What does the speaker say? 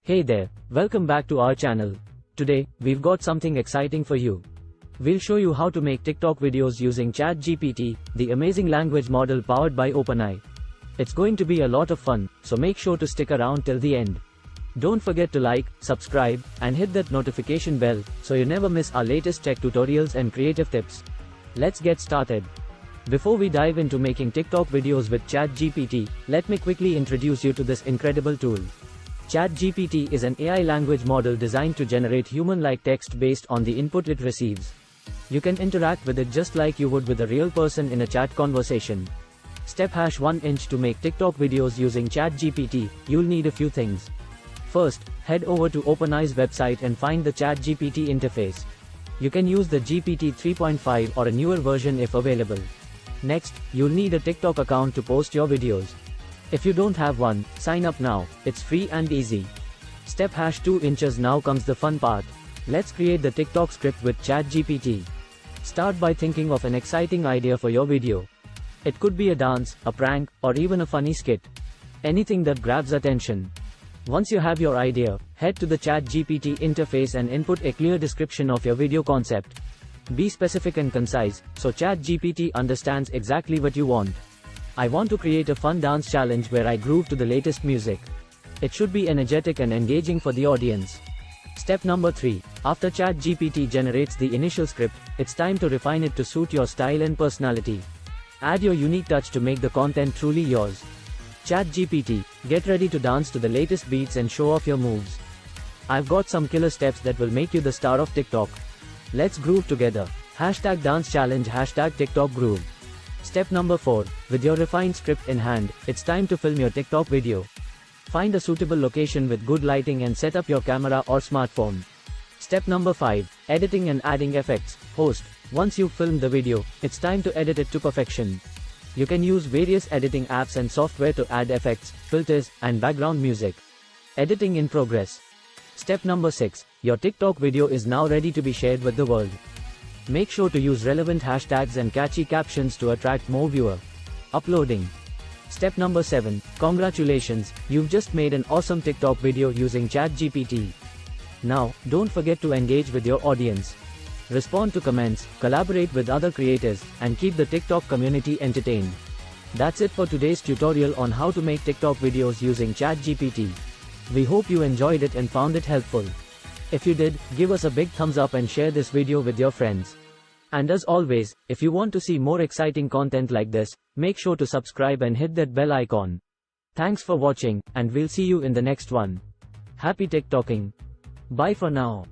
Hey there, welcome back to our channel. Today, we've got something exciting for you. We'll show you how to make TikTok videos using ChatGPT, the amazing language model powered by OpenAI. It's going to be a lot of fun, so make sure to stick around till the end. Don't forget to like, subscribe, and hit that notification bell, so you never miss our latest tech tutorials and creative tips. Let's get started. Before we dive into making TikTok videos with ChatGPT, let me quickly introduce you to this incredible tool. ChatGPT is an AI language model designed to generate human-like text based on the input it receives. You can interact with it just like you would with a real person in a chat conversation. Step #1 to make TikTok videos using ChatGPT, you'll need a few things. First, head over to OpenAI's website and find the ChatGPT interface. You can use the GPT 3.5 or a newer version if available. Next, you'll need a TikTok account to post your videos. If you don't have one, sign up now, it's free and easy. Step #2 now comes the fun part. Let's create the TikTok script with ChatGPT. Start by thinking of an exciting idea for your video. It could be a dance, a prank, or even a funny skit. Anything that grabs attention. Once you have your idea, head to the ChatGPT interface and input a clear description of your video concept. Be specific and concise, so ChatGPT understands exactly what you want. I want to create a fun dance challenge where I groove to the latest music. It should be energetic and engaging for the audience. Step number 3. After ChatGPT generates the initial script, it's time to refine it to suit your style and personality. Add your unique touch to make the content truly yours. ChatGPT, get ready to dance to the latest beats and show off your moves. I've got some killer steps that will make you the star of TikTok. Let's groove together. #dance challenge #TikTok groove. Step number 4. With your refined script in hand, it's time to film your TikTok video. Find a suitable location with good lighting and set up your camera or smartphone. Step number 5. Editing and adding effects. Host. Once you've filmed the video, it's time to edit it to perfection. You can use various editing apps and software to add effects, filters, and background music. Editing in progress. Step number 6. Your TikTok video is now ready to be shared with the world. Make sure to use relevant hashtags and catchy captions to attract more viewers. Uploading. Step number 7. Congratulations, you've just made an awesome TikTok video using ChatGPT. Now, don't forget to engage with your audience. Respond to comments, collaborate with other creators, and keep the TikTok community entertained. That's it for today's tutorial on how to make TikTok videos using ChatGPT. We hope you enjoyed it and found it helpful. If you did, give us a big thumbs up and share this video with your friends. And as always, if you want to see more exciting content like this, make sure to subscribe and hit that bell icon. Thanks for watching, and we'll see you in the next one. Happy TikToking. Bye for now.